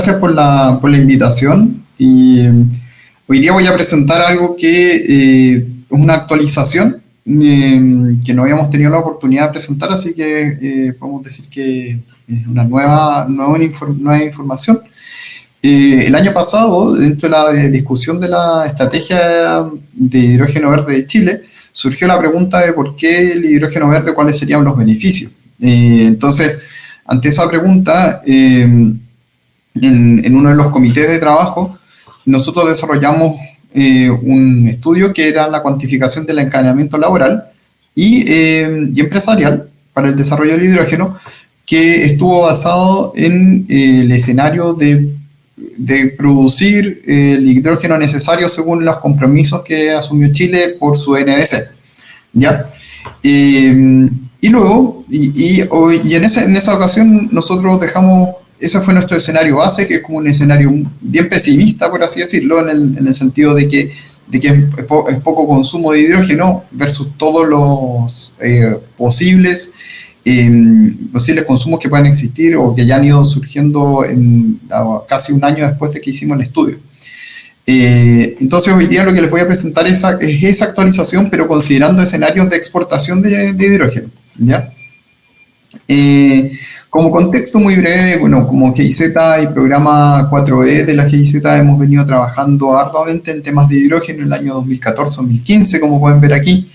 Gracias por la invitación. Hoy día voy a presentar algo que es una actualización que no habíamos tenido la oportunidad de presentar, así que podemos decir que es una nueva información. El año pasado, dentro de la discusión de la estrategia de hidrógeno verde de Chile, surgió la pregunta de por qué el hidrógeno verde, cuáles serían los beneficios. Entonces, ante esa pregunta, en uno de los comités de trabajo, nosotros desarrollamos un estudio que era la cuantificación del encadenamiento laboral y empresarial para el desarrollo del hidrógeno, que estuvo basado en el escenario de producir el hidrógeno necesario según los compromisos que asumió Chile por su NDC. ¿Ya? Y luego, en esa ocasión nosotros dejamos, ese fue nuestro escenario base, que es como un escenario bien pesimista, por así decirlo, en el sentido de que es poco consumo de hidrógeno versus todos los posibles consumos que pueden existir o que ya han ido surgiendo casi un año después de que hicimos el estudio. Entonces hoy día lo que les voy a presentar es esa actualización, pero considerando escenarios de exportación de hidrógeno, ¿ya? Como contexto muy breve, bueno, como GIZ y programa 4E de la GIZ hemos venido trabajando arduamente en temas de hidrógeno en el año 2014-2015, como pueden ver aquí.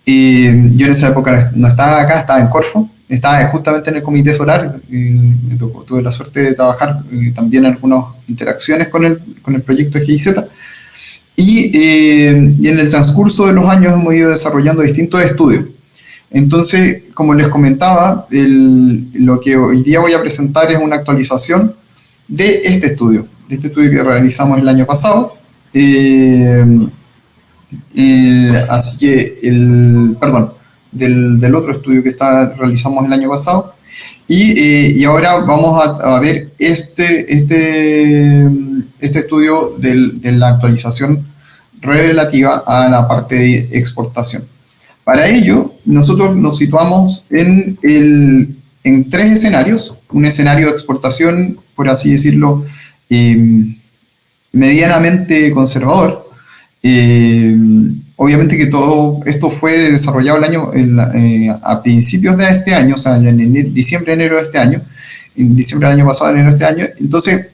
Yo en esa época no estaba acá, estaba en Corfo, estaba justamente en el comité solar. Tuve la suerte de trabajar también en algunas interacciones con el proyecto de GIZ. Y en el transcurso de los años hemos ido desarrollando distintos estudios. Entonces, como les comentaba, lo que hoy día voy a presentar es una actualización de este estudio que realizamos el año pasado. Así que, del otro estudio que realizamos el año pasado. Y ahora vamos a ver este estudio de la actualización relativa a la parte de exportación. Para ello, nosotros nos situamos en tres escenarios. Un escenario de exportación, por así decirlo, medianamente conservador. Obviamente que todo esto fue desarrollado a principios de este año, o sea, en diciembre, enero de este año, en diciembre del año pasado, enero de este año. Entonces,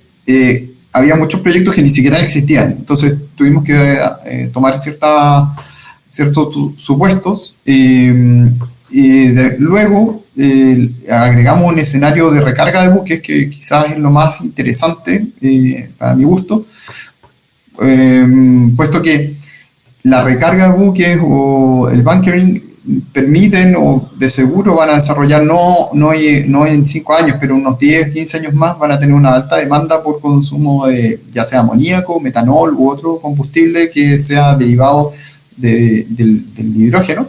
había muchos proyectos que ni siquiera existían. Entonces, tuvimos que tomar ciertos supuestos. Luego, agregamos un escenario de recarga de buques, que quizás es lo más interesante para mi gusto, puesto que la recarga de buques o el bunkering permiten o de seguro van a desarrollar, no en 5 años, pero unos 10, 15 años más, van a tener una alta demanda por consumo de ya sea amoníaco, metanol u otro combustible que sea derivado del hidrógeno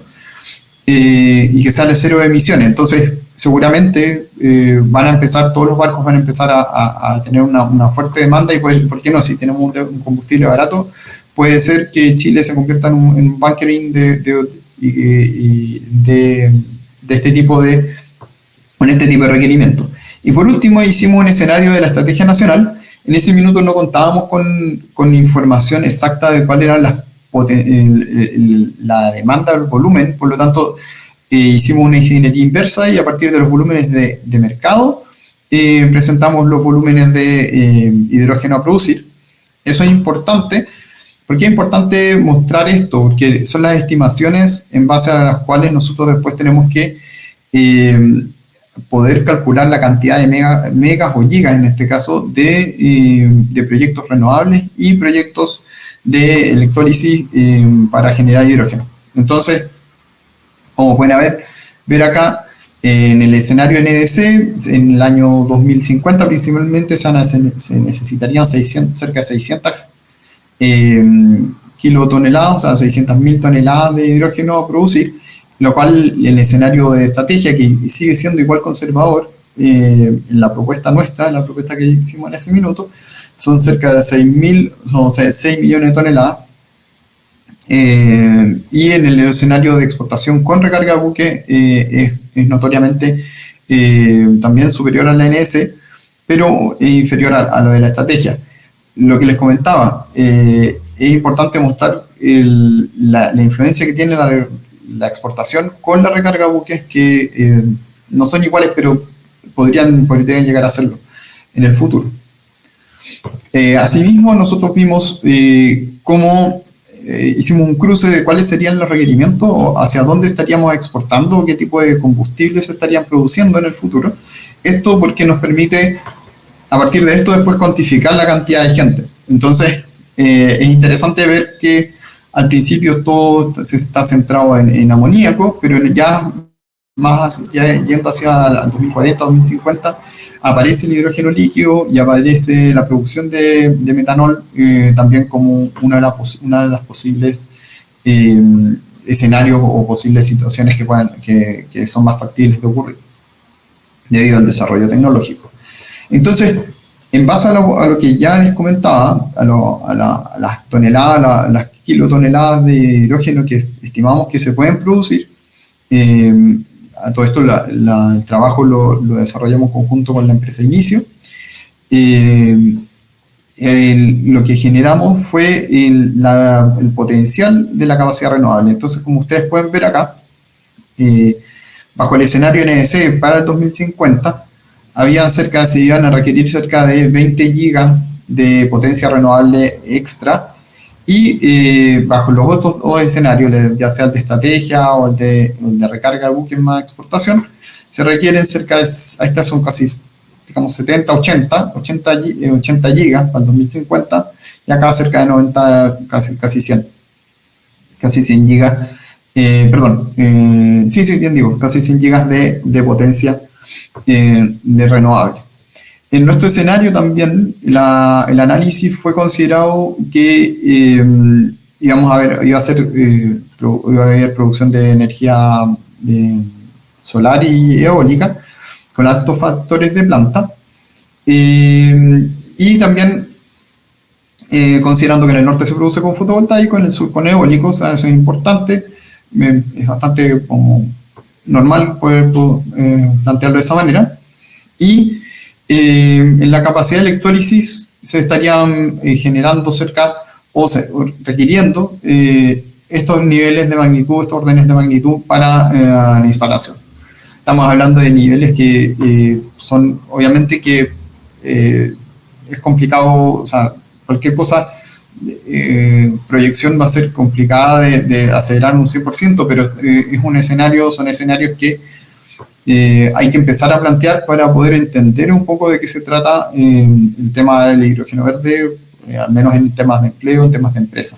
y que sea de cero emisiones. Entonces, seguramente todos los barcos van a empezar a tener una fuerte demanda y ¿por qué no? Si tenemos un combustible barato, puede ser que Chile se convierta en un bunkering de este tipo de requerimientos. Y por último, hicimos un escenario de la estrategia nacional. En ese minuto no contábamos con información exacta de cuál era la demanda, el volumen, por lo tanto hicimos una ingeniería inversa y a partir de los volúmenes de mercado presentamos los volúmenes de hidrógeno a producir. Eso es importante. ¿Por qué es importante mostrar esto? Porque son las estimaciones en base a las cuales nosotros después tenemos que poder calcular la cantidad de megas o gigas, en este caso, de proyectos renovables y proyectos de electrólisis para generar hidrógeno. Entonces, como pueden ver acá, en el escenario NDC, en el año 2050 principalmente se necesitarían cerca de 600 kilotoneladas, o sea, 600.000 toneladas de hidrógeno a producir, lo cual en el escenario de estrategia, que sigue siendo igual conservador, en la propuesta nuestra, en la propuesta que hicimos en ese minuto, son cerca de 6 millones de toneladas. Y en el escenario de exportación con recarga de buque es notoriamente también superior a la NS, pero es inferior a lo de la estrategia. Lo que les comentaba, es importante mostrar la influencia que tiene la exportación con la recarga de buques, que no son iguales, pero podrían llegar a serlo en el futuro. Asimismo, nosotros vimos cómo hicimos un cruce de cuáles serían los requerimientos, o hacia dónde estaríamos exportando, qué tipo de combustibles se estarían produciendo en el futuro. Esto porque nos permite, a partir de esto, después cuantificar la cantidad de gente. Entonces, es interesante ver que al principio todo se está centrado en amoníaco, pero ya yendo hacia el 2040, 2050, aparece el hidrógeno líquido y aparece la producción de metanol también como una de las posibles escenarios o posibles situaciones que son más factibles de ocurrir debido al desarrollo tecnológico. Entonces, en base a lo que ya les comentaba, a las toneladas, las kilotoneladas de hidrógeno que estimamos que se pueden producir, a todo esto el trabajo lo desarrollamos conjunto con la empresa Inicio. Lo que generamos fue el potencial de la capacidad renovable. Entonces, como ustedes pueden ver acá, bajo el escenario NDC para el 2050, se iban a requerir cerca de 20 gigas de potencia renovable extra, y bajo los otros dos escenarios, ya sea el de estrategia o el de recarga de buques más exportación, se requieren cerca de, estas son casi, digamos, 70, 80 gigas para el 2050, y acá cerca de 90, casi 100 gigas, casi 100 gigas de potencia de renovable. En nuestro escenario también el análisis fue considerado que iba a haber producción de energía solar y eólica con altos factores de planta, y también considerando que en el norte se produce con fotovoltaico, en el sur con eólico. O sea, eso es importante, es bastante como normal poder plantearlo de esa manera. Y en la capacidad de electrólisis se estarían generando requiriendo estos niveles de magnitud, estos órdenes de magnitud para la instalación. Estamos hablando de niveles que son, obviamente que es complicado, o sea, cualquier cosa, proyección va a ser complicada de acelerar un 100%, pero son escenarios que hay que empezar a plantear para poder entender un poco de qué se trata el tema del hidrógeno verde, al menos en temas de empleo, en temas de empresa.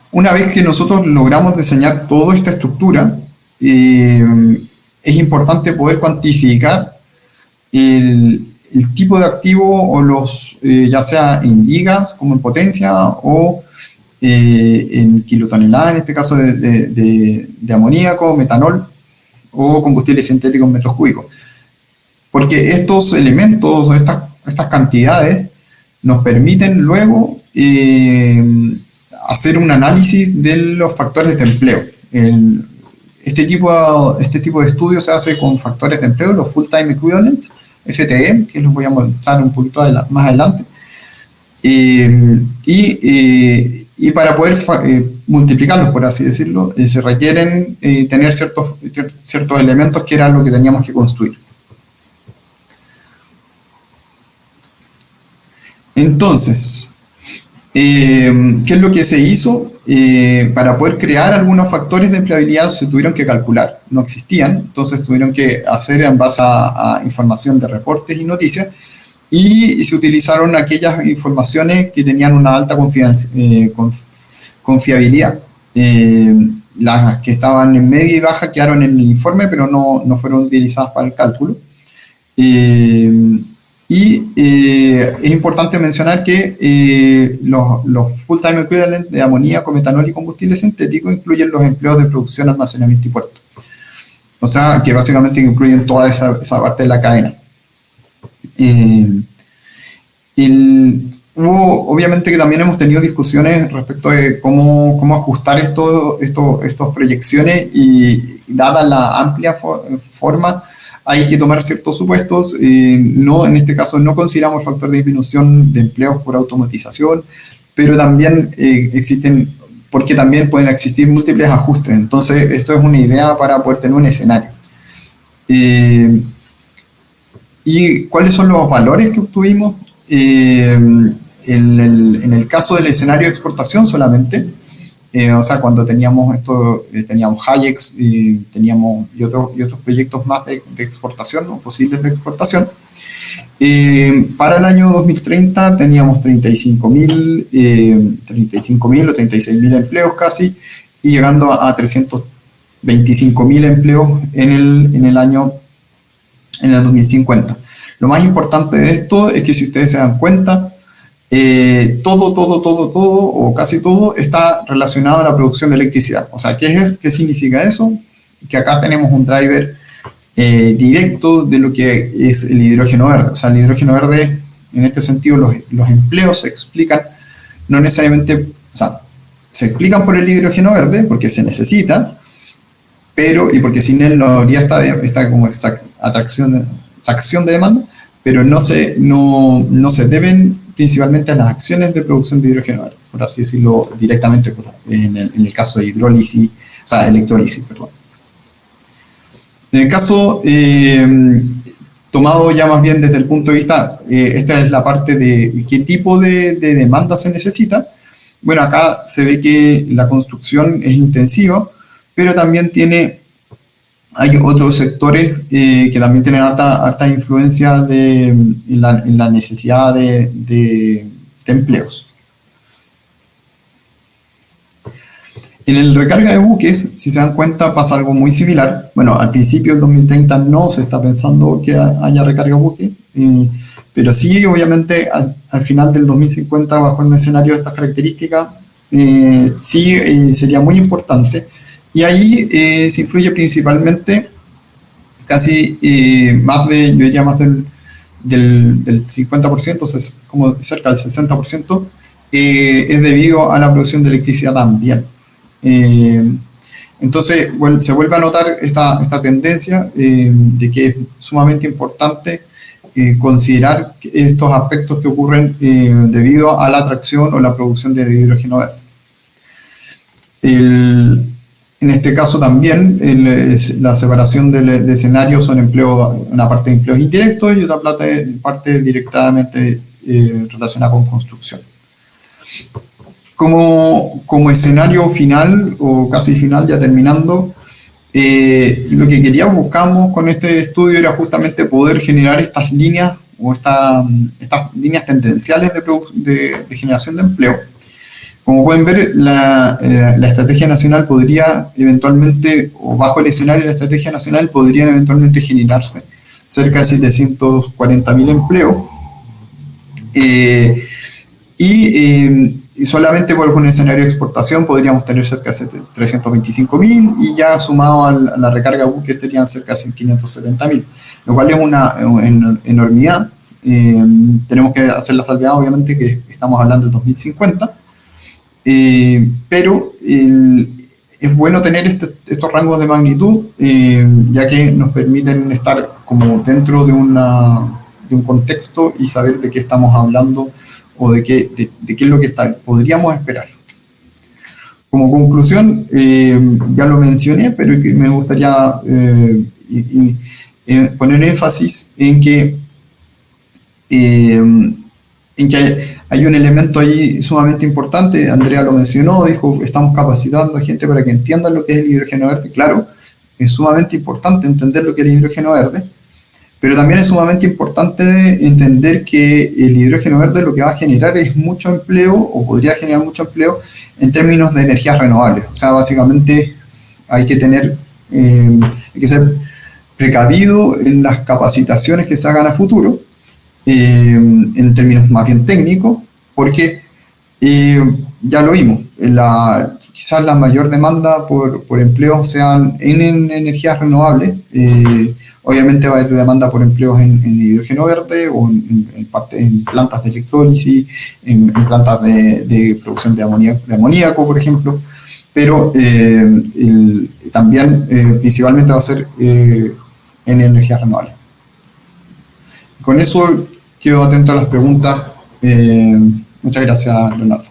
Una vez que nosotros logramos diseñar toda esta estructura, es importante poder cuantificar el tipo de activo, o ya sea en gigas como en potencia, o en kilotoneladas, en este caso de amoníaco, metanol o combustible sintético en metros cúbicos. Porque estos elementos, estas cantidades, nos permiten luego hacer un análisis de los factores de empleo. Este tipo de estudio se hace con factores de empleo, los Full Time Equivalent, FTE, que los voy a mostrar un poquito más adelante. Y para poder multiplicarlos, por así decirlo, se requieren tener ciertos elementos que eran lo que teníamos que construir. Entonces, ¿qué es lo que se hizo? Para poder crear algunos factores de empleabilidad se tuvieron que calcular, no existían, entonces tuvieron que hacer en base a información de reportes y noticias, y se utilizaron aquellas informaciones que tenían una alta confiabilidad. Las que estaban en media y baja quedaron en el informe, pero no fueron utilizadas para el cálculo. Es importante mencionar que los full-time equivalent de amoníaco, metanol y combustible sintético incluyen los empleos de producción, almacenamiento y puerto. O sea, que básicamente incluyen toda esa parte de la cadena. obviamente que también hemos tenido discusiones respecto de cómo ajustar estas proyecciones y dada la amplia forma, hay que tomar ciertos supuestos. No, en este caso no consideramos el factor de disminución de empleos por automatización, pero también existen, porque también pueden existir múltiples ajustes. Entonces, esto es una idea para poder tener un escenario. ¿Y cuáles son los valores que obtuvimos? En el caso del escenario de exportación solamente, o sea, cuando teníamos esto, teníamos Hayek y otros proyectos más de exportación o posibles de exportación. Para el año 2030 teníamos 35.000 o 36.000 empleos casi, y llegando a 325.000 empleos en el 2050. Lo más importante de esto es que, si ustedes se dan cuenta, todo o casi todo está relacionado a la producción de electricidad. O sea, ¿qué significa eso? Que acá tenemos un driver directo de lo que es el hidrógeno verde. O sea, el hidrógeno verde, en este sentido, los empleos se explican, no necesariamente, o sea, se explican por el hidrógeno verde porque se necesita, y porque sin él no habría esta acción de demanda, pero no se deben principalmente a las acciones de producción de hidrógeno verde, por así decirlo directamente, en el caso de hidrólisis, o sea, electrólisis, perdón. En el caso tomado ya más bien desde el punto de vista, esta es la parte de qué tipo de demanda se necesita. Bueno, acá se ve que la construcción es intensiva, pero también hay otros sectores que también tienen harta influencia en la necesidad de empleos. En el recarga de buques, si se dan cuenta, pasa algo muy similar. Bueno, al principio del 2030 no se está pensando que haya recarga de buques, pero sí, obviamente, al final del 2050, bajo un escenario de estas características, sí sería muy importante. Y ahí se influye principalmente, casi yo diría más del 50%, como cerca del 60%, es debido a la producción de electricidad también. Entonces, se vuelve a notar esta tendencia de que es sumamente importante considerar estos aspectos que ocurren debido a la atracción o la producción de hidrógeno verde. En este caso también la separación de escenarios son una parte de empleos indirectos y otra parte directamente relacionada con construcción. Como escenario final, o casi final, ya terminando, lo que buscamos con este estudio era justamente poder generar estas líneas o estas líneas tendenciales de generación de empleo. Como pueden ver, la estrategia nacional podría eventualmente, o bajo el escenario de la estrategia nacional, podrían eventualmente generarse cerca de 740.000 empleos. Y solamente por un escenario de exportación podríamos tener cerca de 325.000, y ya sumado a la recarga buques serían cerca de 570.000, lo cual es una enormidad. Tenemos que hacer la salvedad, obviamente, que estamos hablando de 2050. Pero es bueno tener estos rangos de magnitud, ya que nos permiten estar como dentro de un contexto y saber de qué estamos hablando o de qué es lo que podríamos esperar. Como conclusión, ya lo mencioné, pero me gustaría poner énfasis en que hay un elemento ahí sumamente importante. Andrea lo mencionó, dijo que estamos capacitando a gente para que entiendan lo que es el hidrógeno verde. Claro, es sumamente importante entender lo que es el hidrógeno verde, pero también es sumamente importante entender que el hidrógeno verde lo que va a generar es mucho empleo, o podría generar mucho empleo, en términos de energías renovables. O sea, básicamente hay que ser precavido en las capacitaciones que se hagan a futuro, en términos más bien técnicos, porque ya lo vimos, quizás la mayor demanda por empleo sean en energías renovables, obviamente va a haber demanda por empleos en hidrógeno verde o en plantas de electrólisis, en plantas de producción de amoníaco, por ejemplo, pero también principalmente va a ser en energías renovables. Con eso quedo atento a las preguntas. Muchas gracias, Leonardo.